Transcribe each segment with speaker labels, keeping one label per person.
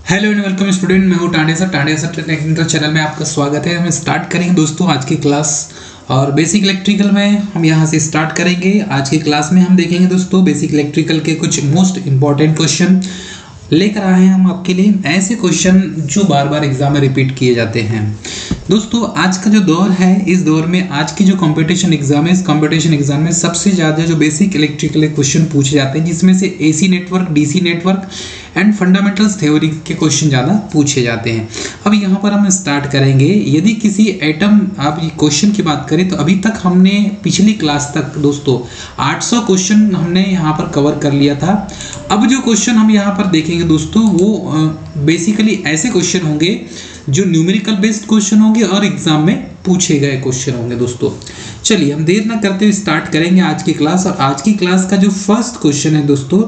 Speaker 1: Hello and welcome student. मैं हूं Tande sir technical channel में आपका स्वागत है। हम स्टार्ट करेंगे दोस्तों आज की क्लास और बेसिक इलेक्ट्रिकल में हम यहां से स्टार्ट करेंगे। आज की क्लास में हम देखेंगे दोस्तों बेसिक इलेक्ट्रिकल के कुछ मोस्ट इंपॉर्टेंट क्वेश्चन लेकर आए हैं हम आपके लिए, ऐसे क्वेश्चन जो बार बार एग्जाम में रिपीट किए जाते हैं। दोस्तों आज का जो दौर है, इस दौर में आज की जो कंपटीशन एग्जाम है, इस कंपटीशन एग्जाम में सबसे ज़्यादा जो बेसिक इलेक्ट्रिकल क्वेश्चन पूछे जाते हैं, जिसमें से AC network, DC network and fundamentals theory के क्वेश्चन ज़्यादा पूछे जाते हैं। अब यहाँ पर हम स्टार्ट करेंगे। यदि किसी एटम, आप ये क्वेश्चन की बात करें तो अभी तक हमने पिछली क्लास तक दोस्तों 800 क्वेश्चन हमने यहाँ पर कवर कर लिया था। अब जो क्वेश्चन हम यहाँ पर देखेंगे दोस्तों वो बेसिकली ऐसे क्वेश्चन होंगे जो न्यूमेरिकल बेस्ड क्वेश्चन होंगे और एग्जाम में पूछे गए क्वेश्चन होंगे दोस्तों। चलिए हम देर ना करते हुए स्टार्ट करेंगे आज की क्लास। और आज की क्लास का जो फर्स्ट क्वेश्चन है दोस्तों,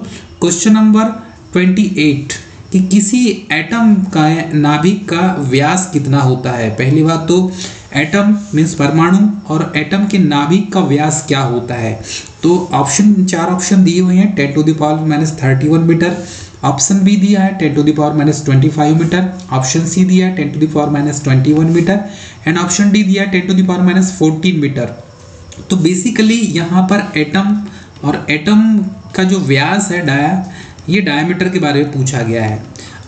Speaker 1: क्वेश्चन नंबर 28 कि किसी एटम का नाभिक का व्यास कितना होता है। पहली बात तो एटम मीन्स परमाणु और एटम के नाभिक का व्यास क्या होता है। तो चार ऑप्शन दिए हुए हैं, 10 to the power -31 metre, option B दिया है 10 to the power -25 metre, option C दिया है 10 to the power -21 metre and option D दिया है 10 to the power -14 मीटर। तो बेसिकली यहाँ पर एटम और एटम का जो व्यास है ये डायमीटर के बारे में पूछा गया है।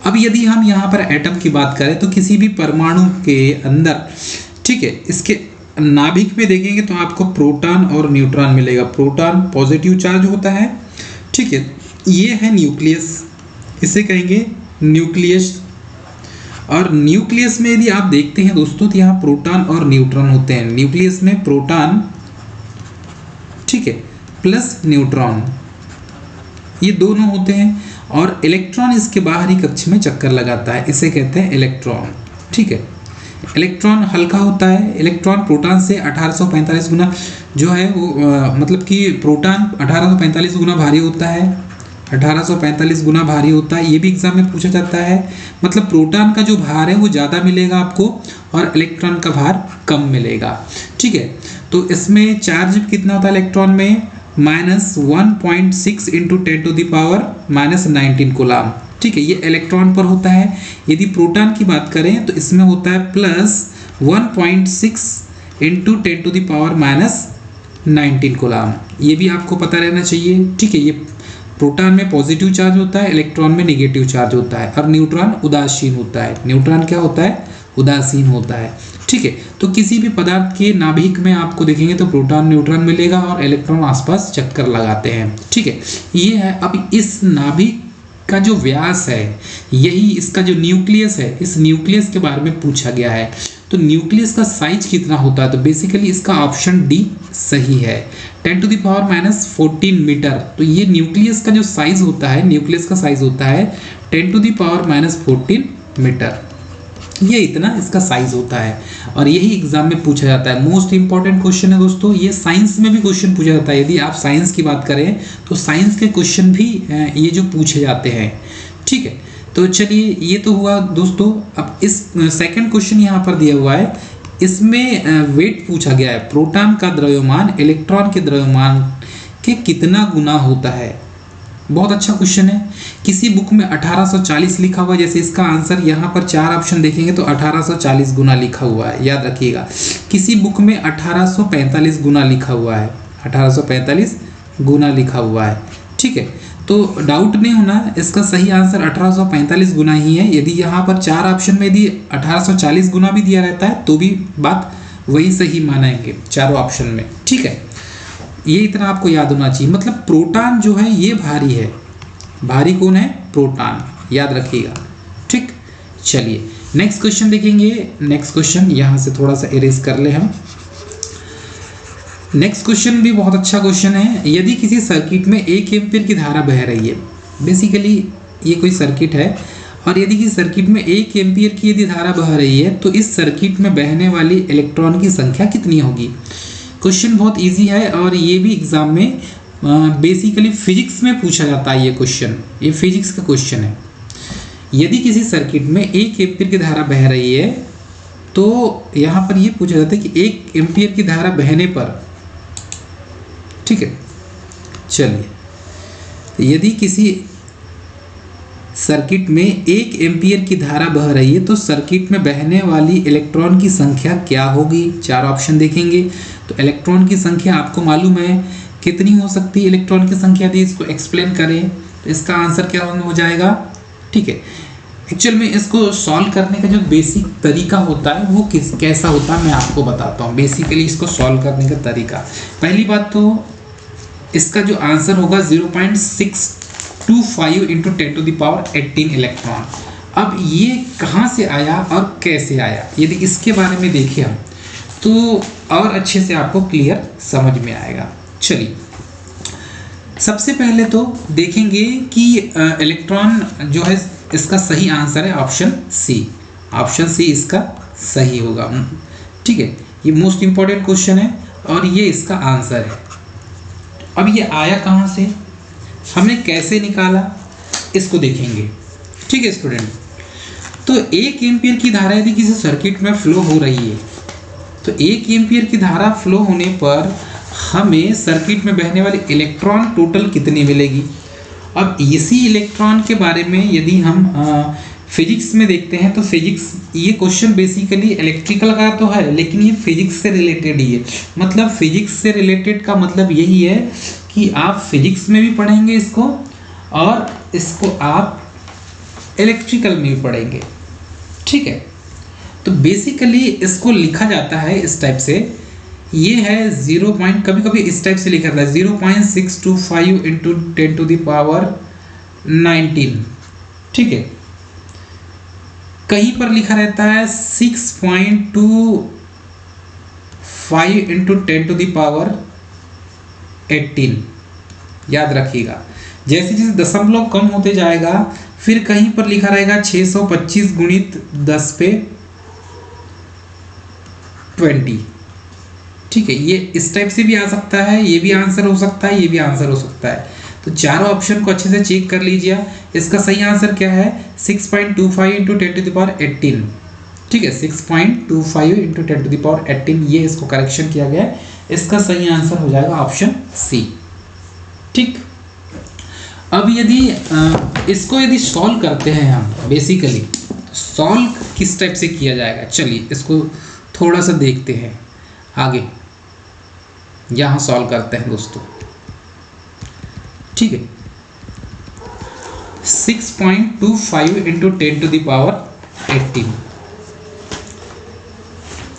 Speaker 1: अब यदि हम यहाँ पर एटम की बात करें तो किसी भी परमाणु के अंदर, ठीक है, इसके नाभिक में देखेंगे तो आपको प्रोटॉन और न्यूट्रॉन मिलेगा। प्रोटॉन पॉजिटिव चार्ज होता है, ठीक है, ये है न्यूक्लियस, इसे कहेंगे न्यूक्लियस। और न्यूक्लियस में यदि आप देखते हैं दोस्तों तो यहाँ प्रोटॉन और न्यूट्रॉन होते हैं। न्यूक्लियस में प्रोटॉन, ठीक है, प्लस न्यूट्रॉन, ये दोनों होते हैं। और इलेक्ट्रॉन इसके बाहरी कक्ष में चक्कर लगाता है, इसे कहते हैं इलेक्ट्रॉन, ठीक है। इलेक्ट्रॉन हल्का होता है। इलेक्ट्रॉन प्रोटॉन से 1845 गुना जो है वो मतलब कि प्रोटॉन 1845 गुना भारी होता है, 1845 गुना भारी होता है। ये भी एग्जाम में पूछा जाता है। मतलब प्रोटॉन का जो भार है वो ज़्यादा मिलेगा आपको और इलेक्ट्रॉन का भार कम मिलेगा, ठीक है। तो इसमें चार्ज कितना होता है इलेक्ट्रॉन में, -1.6 × 10 to the power -19 कूलम, ठीक है, ये इलेक्ट्रॉन पर होता है। यदि प्रोटॉन की बात करें तो इसमें होता है +1.6 × 10 to the power -19 कूलम। ये भी आपको पता रहना चाहिए, ठीक है। ये प्रोटॉन में पॉजिटिव चार्ज होता है, इलेक्ट्रॉन में नेगेटिव चार्ज होता है और न्यूट्रॉन उदासीन होता है। न्यूट्रॉन क्या होता है, उदासीन होता है, ठीक है। तो किसी भी पदार्थ के नाभिक में आपको देखेंगे तो प्रोटॉन न्यूट्रॉन मिलेगा और इलेक्ट्रॉन आसपास चक्कर लगाते हैं, ठीक है, ये है। अब इस नाभिक का जो व्यास है, यही इसका जो न्यूक्लियस है, इस न्यूक्लियस के बारे में पूछा गया है। तो न्यूक्लियस का साइज कितना होता है, तो बेसिकली इसका ऑप्शन डी सही है, 10 to the power -14 मीटर। तो ये न्यूक्लियस का जो साइज होता है, न्यूक्लियस का साइज होता है 10 to the power -14 मीटर। ये इतना इसका साइज होता है और यही एग्जाम में पूछा जाता है। मोस्ट इंपॉर्टेंट क्वेश्चन है दोस्तों। ये साइंस में भी क्वेश्चन पूछा जाता है। यदि आप साइंस की बात करें तो साइंस के क्वेश्चन भी ये जो पूछे जाते हैं, ठीक है। तो चलिए ये तो हुआ दोस्तों। अब इस सेकंड क्वेश्चन यहाँ पर दिया हुआ है, इसमें वेट पूछा गया है। प्रोटॉन का द्रव्यमान इलेक्ट्रॉन के द्रव्यमान के कितना गुना होता है। बहुत अच्छा क्वेश्चन है। किसी बुक में 1840 लिखा हुआ है, जैसे इसका आंसर यहाँ पर चार ऑप्शन देखेंगे तो 1840 गुना लिखा हुआ है, याद रखिएगा। किसी बुक में 1845 गुना लिखा हुआ है, 1845 गुना लिखा हुआ है, ठीक है। तो डाउट नहीं होना, इसका सही आंसर 1845 गुना ही है। यदि यहाँ पर चार ऑप्शन में यदि 1840 गुना भी दिया रहता है तो भी बात वही सही मानेंगे चारों ऑप्शन में, ठीक है। ये इतना आपको याद होना चाहिए। मतलब प्रोटॉन जो है ये भारी है। भारी कौन है, प्रोटॉन, याद रखिएगा, ठीक। चलिए नेक्स्ट क्वेश्चन देखेंगे। नेक्स्ट क्वेश्चन यहाँ से थोड़ा सा इरेज कर ले हम। नेक्स्ट क्वेश्चन भी बहुत अच्छा क्वेश्चन है। यदि किसी सर्किट में 1 एम्पीयर की धारा बह रही है, बेसिकली ये कोई सर्किट है और यदि किसी सर्किट में 1 एम्पीयर की यदि धारा बह रही है तो इस सर्किट में बहने वाली इलेक्ट्रॉन की संख्या कितनी होगी। क्वेश्चन बहुत इजी है और ये भी एग्जाम में बेसिकली फिजिक्स में पूछा जाता है। ये क्वेश्चन, ये फिजिक्स का क्वेश्चन है। यदि किसी सर्किट में 1 एम्पीयर की धारा बह रही है तो यहाँ पर ये पूछा जाता है कि 1 एम्पीयर की धारा बहने पर, ठीक है, चलिए, यदि किसी सर्किट में 1 एम्पियर की धारा बह रही है तो सर्किट में बहने वाली इलेक्ट्रॉन की संख्या क्या होगी। 4 ऑप्शन देखेंगे। तो इलेक्ट्रॉन की संख्या आपको मालूम है कितनी हो सकती है इलेक्ट्रॉन की संख्या, यदि इसको एक्सप्लेन करें तो इसका आंसर क्या हो जाएगा। ठीक है, एक्चुअल में इसको सॉल्व करने का जो बेसिक तरीका होता है वो कैसा होता है मैं आपको बताता हूँ। बेसिकली इसको सॉल्व करने का तरीका, पहली बात तो इसका जो आंसर होगा 0.625 इंटू 10⁻18 इलेक्ट्रॉन। अब ये कहाँ से आया और कैसे आया, यदि इसके बारे में देखें हम तो और अच्छे से आपको क्लियर समझ में आएगा। चलिए सबसे पहले तो देखेंगे कि इलेक्ट्रॉन जो है इसका सही आंसर है ऑप्शन सी। ऑप्शन सी इसका सही होगा। ठीक है, ये मोस्ट इंपॉर्टेंट क्वेश्चन है और ये इसका आंसर है। अब ये आया कहाँ से, हमने कैसे निकाला, इसको देखेंगे। ठीक है स्टूडेंट, तो 1 एम्पियर की धारा यदि किसी सर्किट में फ्लो हो रही है तो 1 एम्पियर की धारा फ्लो होने पर हमें सर्किट में बहने वाली इलेक्ट्रॉन टोटल कितनी मिलेगी। अब इसी इलेक्ट्रॉन के बारे में यदि हम फिजिक्स में देखते हैं तो फिजिक्स, ये क्वेश्चन बेसिकली इलेक्ट्रिकल का तो है लेकिन ये फिजिक्स से रिलेटेड ही है। मतलब फिजिक्स से रिलेटेड का मतलब यही है कि आप फिजिक्स में भी पढ़ेंगे इसको और इसको आप इलेक्ट्रिकल में भी पढ़ेंगे। ठीक है, तो बेसिकली इसको लिखा जाता है इस टाइप से, ये है 0. कभी कभी इस टाइप से लिखा जाता है 0.625 इंटू 10⁻19। ठीक है, कहीं पर लिखा रहता है 6.25 इंटू 10⁻18। याद रखिएगा, जैसे जैसे दशमलव कम होते जाएगा फिर कहीं पर लिखा रहेगा 625 गुणित 10⁻20। ठीक है, ये इस टाइप से भी आ सकता है, ये भी आंसर हो सकता है, ये भी आंसर हो सकता है। तो चारों ऑप्शन को अच्छे से चेक कर लीजिए। इसका सही आंसर क्या है 6.25 इंटू 10⁻18। ठीक है, 6.25 इंटू 10⁻18, ये इसको करेक्शन किया गया है। इसका सही आंसर हो जाएगा ऑप्शन सी। ठीक, अब यदि इसको यदि सॉल्व करते हैं हम, बेसिकली सॉल्व किस टाइप से किया जाएगा, चलिए इसको थोड़ा सा देखते हैं आगे। यहाँ सॉल्व करते हैं दोस्तों। ठीक है, 6.25 इंटू 10⁻18।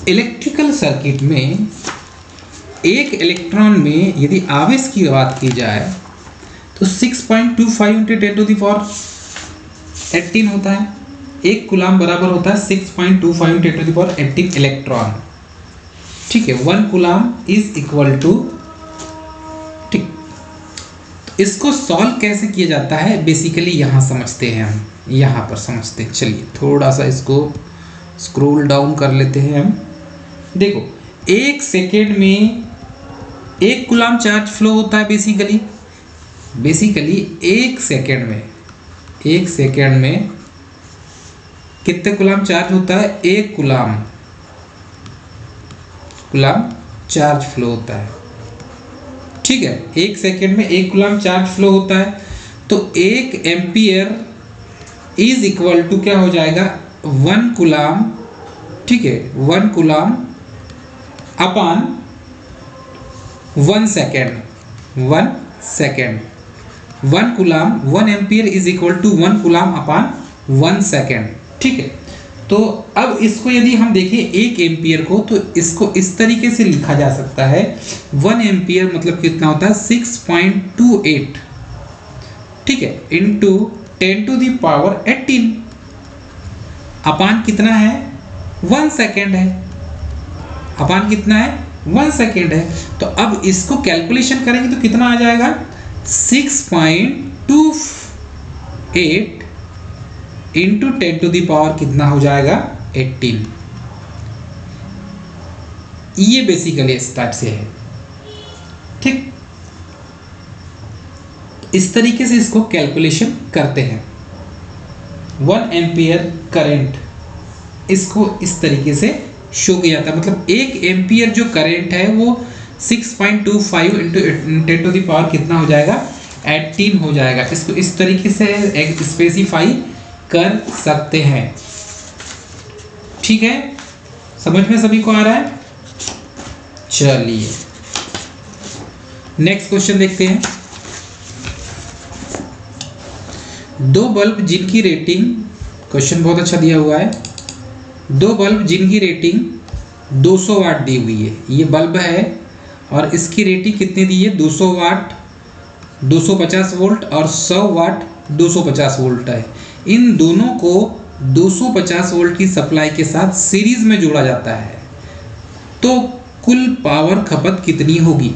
Speaker 1: इलेक्ट्रिकल सर्किट में एक इलेक्ट्रॉन में यदि आवेश की बात की जाए तो 6.25 इंटू 10⁻18 होता है। 1 कूलम बराबर होता है 6.25 इंटू 10⁻18 इलेक्ट्रॉन। ठीक है, 1 कूलम इज इक्वल टू, ठीक, तो इसको सॉल्व कैसे किया जाता है बेसिकली यहाँ समझते हैं हम, यहाँ पर समझते हैं। चलिए थोड़ा सा इसको स्क्रॉल डाउन कर लेते हैं हम। देखो 1 सेकेंड में 1 कूलम चार्ज फ्लो होता है। बेसिकली 1 सेकेंड में कितने कूलम चार्ज होता है, 1 कूलम चार्ज फ्लो होता है। ठीक है, 1 सेकेंड में 1 कूलम चार्ज फ्लो होता है। तो 1 एम्पियर इज इक्वल टू क्या हो जाएगा 1 कूलम। ठीक है, 1 coulomb upon 1 second. 1 coulomb 1 ampere is equal to 1 coulomb upon 1 second. ठीक है, तो अब इसको यदि हम देखें 1 एम्पियर को तो इसको इस तरीके से लिखा जा सकता है 1 एम्पियर मतलब कितना होता है 6.28। ठीक है, इंटू 10⁻18 अपान कितना है 1 सेकेंड है। अपान कितना है 1 सेकेंड है। तो अब इसको कैलकुलेशन करेंगे तो कितना आ जाएगा 6.28 इंटू 10⁻, कितना हो जाएगा 18। ये बेसिकली इस टाइप से है। ठीक, इस तरीके से इसको कैलकुलेशन करते हैं। 1 एम्पियर करंट, इसको इस तरीके से शो किया जाता है। मतलब 1 एम्पियर जो करंट है वो 6.25 इंटू 10⁻, कितना हो जाएगा 18 हो जाएगा। इसको इस तरीके से स्पेसिफाई कर सकते हैं। ठीक है, समझ में सभी को आ रहा है? चलिए नेक्स्ट क्वेश्चन देखते हैं। दो बल्ब जिनकी रेटिंग, क्वेश्चन बहुत अच्छा दिया हुआ है, दो बल्ब जिनकी रेटिंग 200 वाट दी हुई है। ये बल्ब है और इसकी रेटिंग कितनी दी है? 200 वाट 250 वोल्ट और 100 वाट 250 वोल्ट है। इन दोनों को 250 वोल्ट की सप्लाई के साथ सीरीज में जोड़ा जाता है, तो कुल पावर खपत कितनी होगी?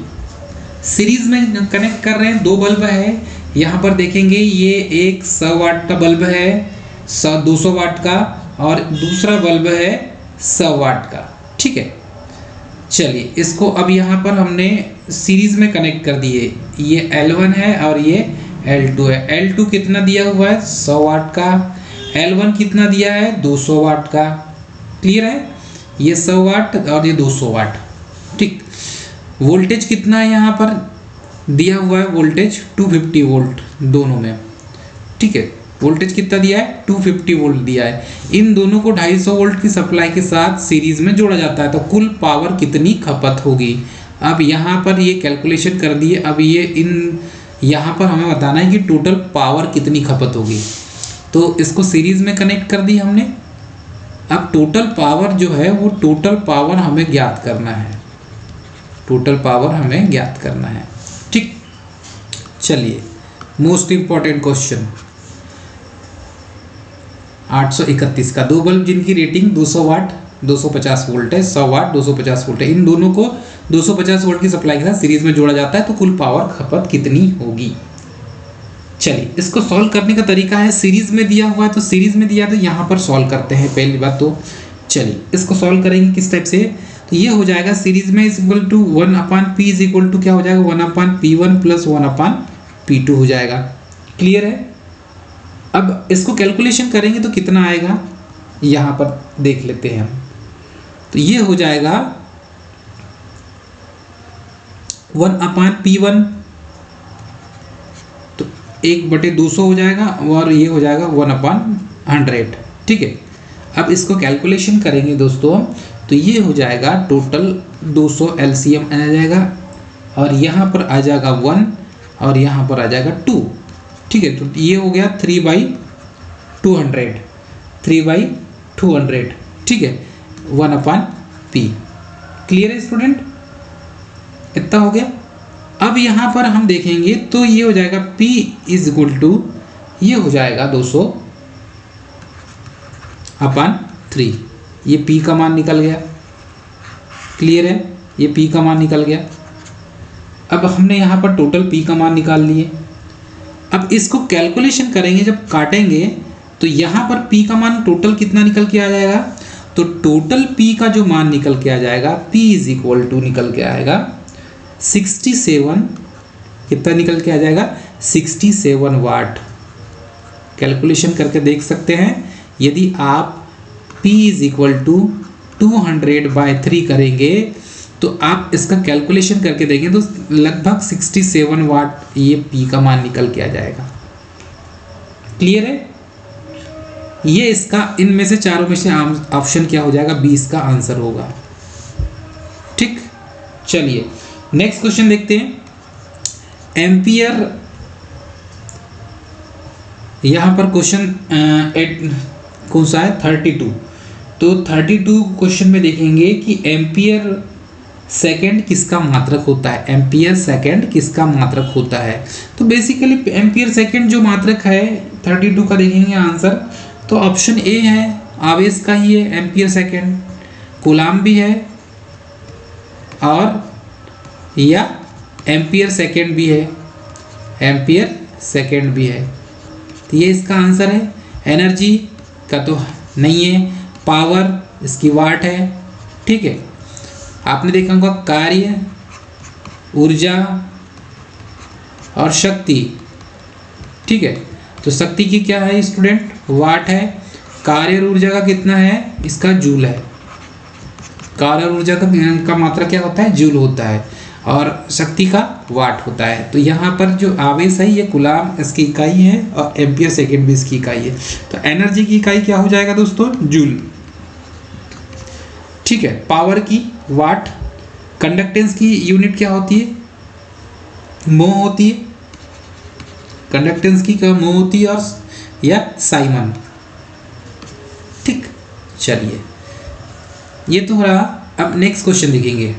Speaker 1: सीरीज में कनेक्ट कर रहे हैं, दो बल्ब है। यहाँ पर देखेंगे ये एक 100 वाट का बल्ब है, 200 वाट का, और दूसरा बल्ब है 100 वाट का। ठीक है, चलिए इसको अब यहाँ पर हमने सीरीज में कनेक्ट कर दिए। ये L1 है और ये L2 है। L2 कितना दिया हुआ है? 100 वाट का। L1 कितना दिया है? 200 वाट का। क्लियर है? ये 100 वाट और ये 200 वाट। ठीक, वोल्टेज कितना है यहाँ पर दिया हुआ है? वोल्टेज 250 वोल्ट दोनों में। ठीक है, वोल्टेज कितना दिया है? 250 वोल्ट दिया है। इन दोनों को 250 वोल्ट की सप्लाई के साथ सीरीज में जोड़ा जाता है, तो कुल पावर कितनी खपत होगी? अब यहाँ पर ये कैलकुलेशन कर दिए। अब ये इन यहाँ पर हमें बताना है कि टोटल पावर कितनी खपत होगी। तो इसको सीरीज में कनेक्ट कर दी हमने। अब टोटल पावर जो है वो टोटल पावर हमें ज्ञात करना है। टोटल पावर हमें ज्ञात करना है। ठीक, चलिए मोस्ट इंपॉर्टेंट क्वेश्चन 831 का। दो बल्ब जिनकी रेटिंग 200 वाट 250 वोल्ट है, 100 वाट 250 वोल्ट है, इन दोनों को 250 वोल्ट की सप्लाई के साथ सीरीज में जोड़ा जाता है, तो कुल पावर खपत कितनी होगी? चलिए इसको सॉल्व करने का तरीका है, सीरीज में दिया हुआ है तो सीरीज में दिया तो यहाँ पर सॉल्व करते हैं पहली बात। तो चलिए इसको सॉल्व करेंगे किस टाइप से? तो ये हो जाएगा सीरीज में is equal to 1/p is equal to क्या हो जाएगा? 1/p1 प्लस 1/p2 हो जाएगा। क्लियर है? अब इसको कैलकुलेशन करेंगे तो कितना आएगा यहाँ पर देख लेते हैं हम। तो ये हो जाएगा 1/p1 तो 1/200 हो जाएगा और ये हो जाएगा 1/100। ठीक है, अब इसको कैलकुलेशन करेंगे दोस्तों तो ये हो जाएगा टोटल 200 LCM आ जाएगा और यहाँ पर आ जाएगा 1 और यहाँ पर आ जाएगा 2। ठीक है, तो ये हो गया 3/200 3/200। ठीक है, 1/p। क्लियर है स्टूडेंट? इतना हो गया। अब यहाँ पर हम देखेंगे तो ये हो जाएगा p इज इक्वल टू ये हो जाएगा 200/3। ये p का मान निकल गया। क्लियर है? ये p का मान निकल गया। अब हमने यहाँ पर टोटल p का मान निकाल लिए। अब इसको कैलकुलेशन करेंगे, जब काटेंगे तो यहाँ पर p का मान टोटल कितना निकल के आ जाएगा? तो टोटल p का जो मान निकल के आ जाएगा p इज इक्वल टू निकल के आएगा 67। कितना निकल के आ जाएगा? 67 वाट। कैलकुलेशन करके देख सकते हैं। यदि आप p इज इक्वल टू 200/3 करेंगे तो आप इसका कैलकुलेशन करके देखें तो लगभग 67 वाट ये p का मान निकल के आ जाएगा। क्लियर है? ये इसका इनमें से चारों में से ऑप्शन क्या हो जाएगा? 20 का आंसर होगा। ठीक, चलिए नेक्स्ट क्वेश्चन देखते हैं। एम्पियर, यहाँ पर क्वेश्चन कौन सा है? 32। तो 32 क्वेश्चन में देखेंगे कि एम्पियर सेकंड किसका मात्रक होता है? एम्पियर सेकंड किसका मात्रक होता है? तो बेसिकली एम्पियर सेकंड जो मात्रक है 32 का देखेंगे आंसर तो ऑप्शन ए है, आवेश का ही है एम्पियर सेकंड। कूलाम भी है और या एम्पियर सेकंड भी है, एम्पियर सेकंड भी है। तो ये इसका आंसर है। एनर्जी का तो नहीं है, पावर इसकी वाट है। ठीक है, आपने देखा होगा कार्य, ऊर्जा और शक्ति। ठीक है, तो शक्ति की क्या है स्टूडेंट? वाट है। कार्य और ऊर्जा का कितना है? इसका जूल है। कार्य और ऊर्जा का मात्रा क्या होता है? जूल होता है। और शक्ति का वाट होता है। तो यहाँ पर जो आवेश है ये कूलाम इसकी इकाई है और एम्पियर सेकेंड भी इसकी इकाई है। तो एनर्जी की इकाई क्या हो जाएगा दोस्तों? जूल। ठीक है, पावर की वाट, कंडक्टेंस की यूनिट क्या होती है? मो होती है, कंडक्टेंस की क्या मो होती है और या साइमन। ठीक, चलिए ये तो रहा। अब नेक्स्ट क्वेश्चन देखेंगे,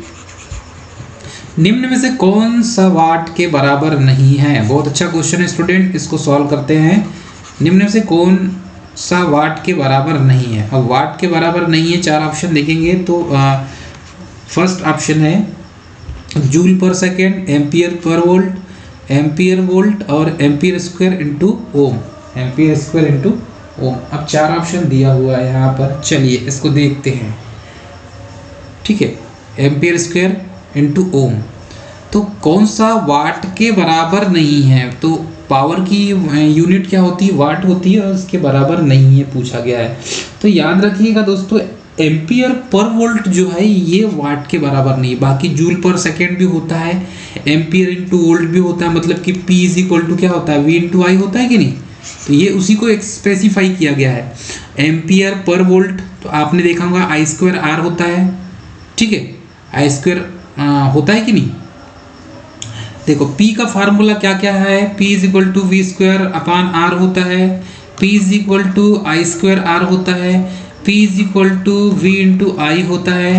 Speaker 1: निम्न में से कौन सा वाट के बराबर नहीं है? बहुत अच्छा क्वेश्चन है स्टूडेंट, इसको सॉल्व करते हैं। निम्न में से कौन सा वाट के बराबर नहीं है? अब वाट के बराबर नहीं है, चार ऑप्शन देखेंगे तो फर्स्ट ऑप्शन है जूल पर second, ampere per volt, ampere volt और एम्पियर स्क्वायर इंटू ओम, एम्पियर स्क्वायर इंटू ओम। अब चार ऑप्शन दिया हुआ है यहाँ पर, चलिए इसको देखते हैं। ठीक है, एम्पियर स्क्वायर इंटू ओम, तो कौन सा वाट के बराबर नहीं है? तो पावर की यूनिट क्या होती है? वाट होती है और उसके बराबर नहीं है पूछा गया है। तो याद रखिएगा दोस्तों, एम्पियर पर वोल्ट जो है ये वाट के बराबर नहीं है। बाकी जूल पर सेकेंड भी होता है, एम्पियर इंटू वोल्ट भी होता है, मतलब कि P इज इक्वल टू क्या होता है? V इंटू आई होता है कि नहीं? तो ये उसी को स्पेसिफाई किया गया है। एम्पियर पर वोल्ट तो आपने देखा होगा आई स्क्वायर आर होता है। ठीक है, आई स्क्वायर होता है कि नहीं? देखो P का फार्मूला क्या क्या है? P is equal to V square upon R होता है, P is equal to I square R होता है, P is equal to V into I होता है।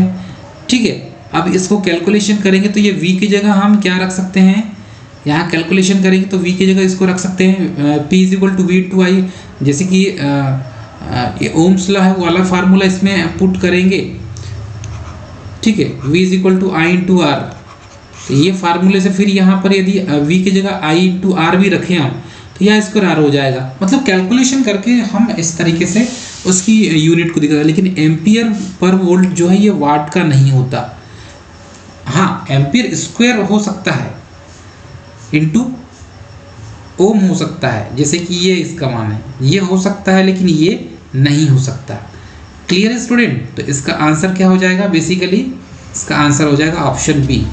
Speaker 1: ठीक है, अब इसको कैलकुलेशन करेंगे तो ये V की जगह हम क्या रख सकते हैं? यहाँ कैलकुलेशन करेंगे तो V की जगह इसको रख सकते हैं P is equal to V into I, जैसे कि ये ओम्स लॉ है वो वाला फार्मूला इसमें पुट करेंगे। ठीक है, V is equal to I into R, तो ये फार्मूले से फिर यहाँ पर यदि V की जगह I इंटू आर भी रखें हम तो यह स्क्वायर आर हो जाएगा। मतलब कैलकुलेशन करके हम इस तरीके से उसकी यूनिट को दिखाएगा। लेकिन एम्पियर पर वोल्ट जो है ये वाट का नहीं होता। हाँ, एम्पियर स्क्वायर हो सकता है इंटू ओम हो सकता है, जैसे कि ये इसका मान है, ये हो सकता है लेकिन ये नहीं हो सकता। क्लियर है स्टूडेंट? तो इसका आंसर क्या हो जाएगा? बेसिकली इसका आंसर हो जाएगा ऑप्शन बी,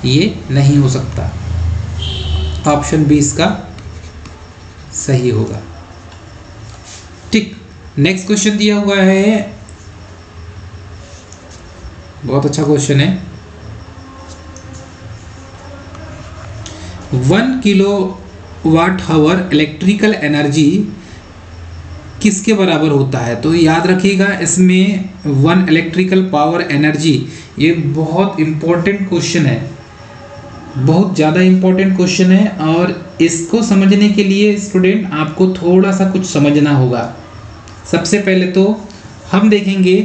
Speaker 1: ये नहीं हो सकता। ऑप्शन बी इसका सही होगा। ठीक, नेक्स्ट क्वेश्चन दिया हुआ है, बहुत अच्छा क्वेश्चन है। 1 किलो वाट हावर इलेक्ट्रिकल एनर्जी किसके बराबर होता है? तो याद रखिएगा इसमें 1 इलेक्ट्रिकल पावर एनर्जी, ये बहुत इम्पोर्टेंट क्वेश्चन है, बहुत ज़्यादा इम्पोर्टेंट क्वेश्चन है। और इसको समझने के लिए स्टूडेंट आपको थोड़ा सा कुछ समझना होगा। सबसे पहले तो हम देखेंगे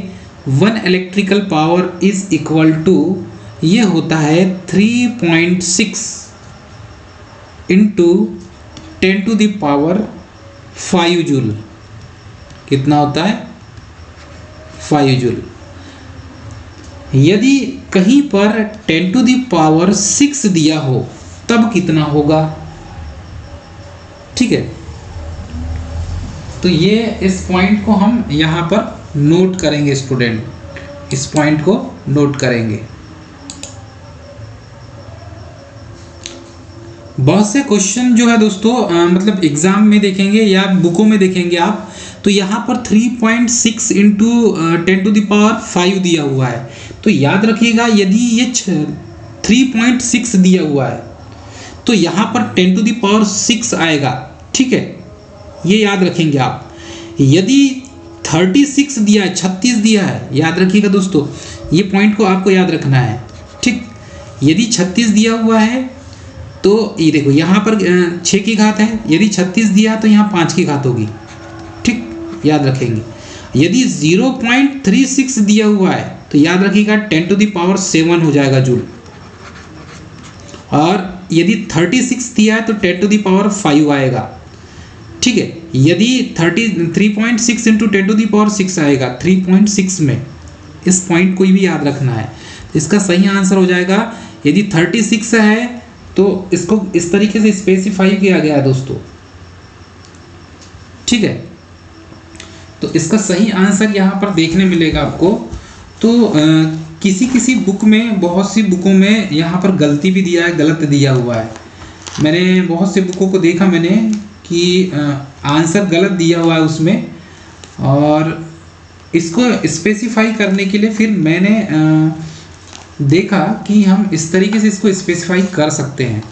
Speaker 1: 1 electrical power is equal to, ये होता है 3.6 into 10 to the power 5 joule. कितना होता है? 5 जूल। यदि कहीं पर 10 टू द पावर 6 दिया हो तब कितना होगा? ठीक है, तो ये इस पॉइंट को हम यहाँ पर नोट करेंगे स्टूडेंट, इस पॉइंट को नोट करेंगे। बहुत से क्वेश्चन जो है दोस्तों मतलब एग्जाम में देखेंगे या बुकों में देखेंगे आप, तो यहाँ पर 3.6 इंटू 10 टू द पावर 5 दिया हुआ है। तो याद रखिएगा यदि ये 3.6 दिया हुआ है तो यहाँ पर 10 टू द पावर 6 आएगा। ठीक है, ये याद रखेंगे आप। यदि 36 दिया है, 36 दिया है, याद रखिएगा दोस्तों, ये पॉइंट को आपको याद रखना है। ठीक, यदि 36 दिया हुआ है तो ये देखो यहाँ पर 6 की घात है, यदि 36 दिया तो यहाँ 5 की घात होगी। ठीक, याद रखेंगे। यदि 0.36 दिया हुआ है तो याद रखिएगा 10 टू द पावर 7 हो जाएगा जूल। और यदि 36 दिया है तो 10 टू द पावर 5 आएगा। ठीक है, यदि 3.6 इंटू 10 टू द पावर 6 आएगा 3.6 में, इस पॉइंट को भी याद रखना है। इसका सही आंसर हो जाएगा, यदि 36 है तो इसको इस तरीके से स्पेसिफाई किया गया है दोस्तों। ठीक है, तो इसका सही आंसर यहाँ पर देखने मिलेगा आपको। तो किसी किसी बुक में, बहुत सी बुकों में यहाँ पर गलती भी दिया है, गलत दिया हुआ है। मैंने बहुत सी बुकों को देखा मैंने कि आंसर गलत दिया हुआ है उसमें, और इसको स्पेसिफाई करने के लिए फिर मैंने देखा कि हम इस तरीके से इसको स्पेसिफाई कर सकते हैं।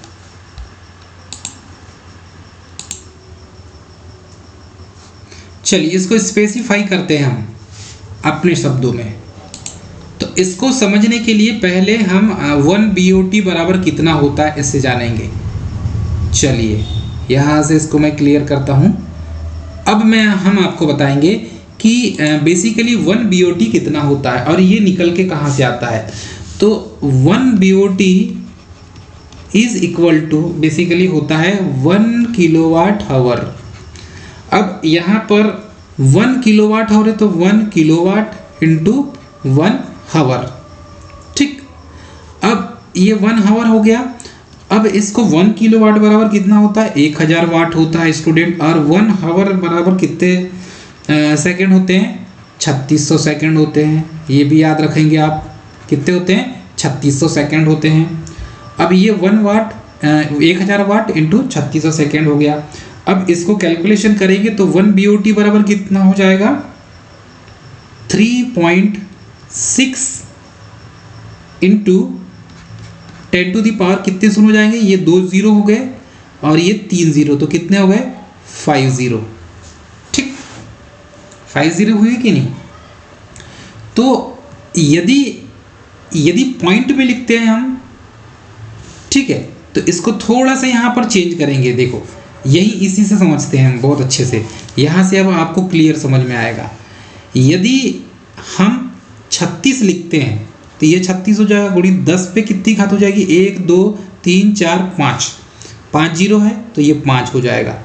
Speaker 1: चलिए इसको स्पेसिफाई करते हैं हम अपने शब्दों में। तो इसको समझने के लिए पहले हम 1 BOT बराबर कितना होता है इससे जानेंगे। चलिए यहाँ से इसको मैं क्लियर करता हूँ। अब हम आपको बताएंगे कि बेसिकली 1 BOT कितना होता है और ये निकल के कहाँ से आता है। तो 1 BOT is equal to basically होता है 1 किलोवाट आवर। अब यहाँ पर 1 किलोवाट आवर है तो 1 किलोवाट इंटू 1 आवर, ठीक। अब ये 1 आवर हो गया। अब इसको 1 किलोवाट बराबर कितना होता है, 1000 वाट होता है स्टूडेंट। और 1 आवर बराबर कितने सेकंड होते हैं, 3600 सेकंड होते हैं। ये भी याद रखेंगे आप, कितने होते हैं, 3600 सेकंड होते हैं। अब ये 1000 वाट इंटू 3600 सेकंड हो गया। अब इसको कैलकुलेशन करेंगे तो 1 BOT बराबर कितना हो जाएगा, 3.6 इंटू 10 टू दी पावर कितने सुन हो जाएंगे, ये 2 0 हो गए और ये 3 0, तो कितने हो गए, 5 0, ठीक। 5 0 हुए कि नहीं। तो यदि पॉइंट में लिखते हैं हम, ठीक है, तो इसको थोड़ा सा यहाँ पर चेंज करेंगे। देखो यही इसी से समझते हैं हम बहुत अच्छे से। यहाँ से अब आपको क्लियर समझ में आएगा। यदि हम 36 लिखते हैं तो ये 36 हो जाएगा, गुणी 10 पे कितनी घात हो जाएगी, 1 2 3 4 5, 5 0 है तो ये 5 हो जाएगा,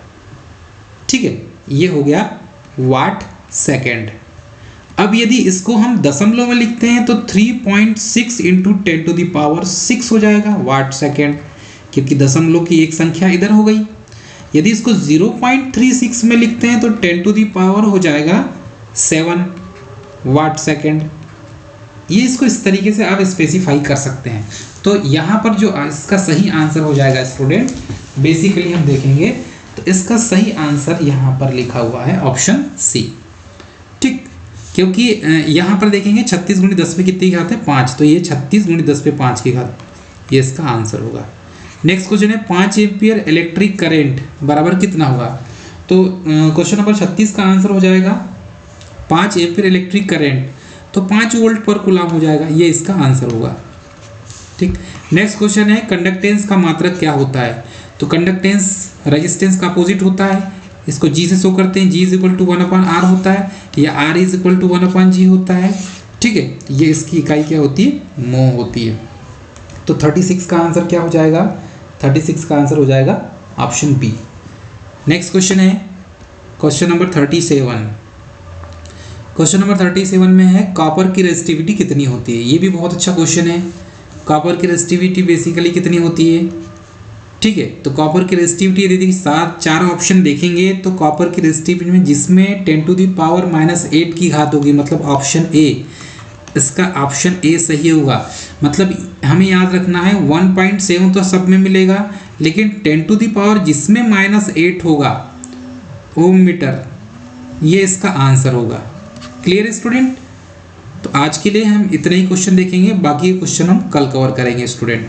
Speaker 1: ठीक है। ये हो गया वाट सेकेंड। अब यदि इसको हम दशमलव में लिखते हैं तो 3.6 इंटू 10 टू दी पावर 6 हो जाएगा वाट सेकेंड, क्योंकि दशमलव की एक संख्या इधर हो गई। यदि इसको 0.36 में लिखते हैं तो 10 टू दी पावर हो जाएगा 7 वाट सेकेंड। ये इसको इस तरीके से आप स्पेसिफाई कर सकते हैं। तो यहाँ पर जो इसका सही आंसर हो जाएगा स्टूडेंट, बेसिकली हम देखेंगे तो इसका सही आंसर यहाँ पर लिखा हुआ है ऑप्शन सी, ठीक। क्योंकि यहाँ पर देखेंगे 36 गुणी 10 पे कितनी घात है, 5, तो ये 36 गुणी 10 पे 5 की घात, ये इसका आंसर होगा। नेक्स्ट क्वेश्चन है 5 एम्पियर इलेक्ट्रिक करंट बराबर कितना होगा। तो क्वेश्चन नंबर 36 का आंसर हो जाएगा 5 एम्पियर इलेक्ट्रिक करंट, तो 5 वोल्ट पर कूलम हो जाएगा, ये इसका आंसर होगा, ठीक। नेक्स्ट क्वेश्चन है कंडक्टेंस का मात्रक क्या होता है। तो कंडक्टेंस रेजिस्टेंस का अपोजिट होता है, इसको G से शो करते हैं। G is equal to 1/R होता है, या R is equal to 1/G होता है, ठीक है। ये इसकी इकाई क्या होती है, मोह होती है। तो 36 का आंसर क्या हो जाएगा, 36 का आंसर हो जाएगा ऑप्शन बी। नेक्स्ट क्वेश्चन है क्वेश्चन नंबर 37। क्वेश्चन नंबर 37 में है कॉपर की रेजिस्टिविटी कितनी होती है। ये भी बहुत अच्छा क्वेश्चन है। कॉपर की रेजिस्टिविटी बेसिकली कितनी होती है, ठीक है। तो कॉपर की रेजिस्टिविटी यदि 4 ऑप्शन देखेंगे तो कॉपर की रेजिस्टिविटी में जिसमें 10 टू दी पावर -8 की घात होगी, मतलब ऑप्शन ए, इसका ऑप्शन ए सही होगा। मतलब हमें याद रखना है 1.7 तो सब में मिलेगा, लेकिन 10 टू दी पावर जिसमें -8 होगा ओम मीटर, ये इसका आंसर होगा। Clear student. तो आज के लिए हम इतने ही क्वेश्चन देखेंगे, बाकी क्वेश्चन हम कल कवर करेंगे स्टूडेंट।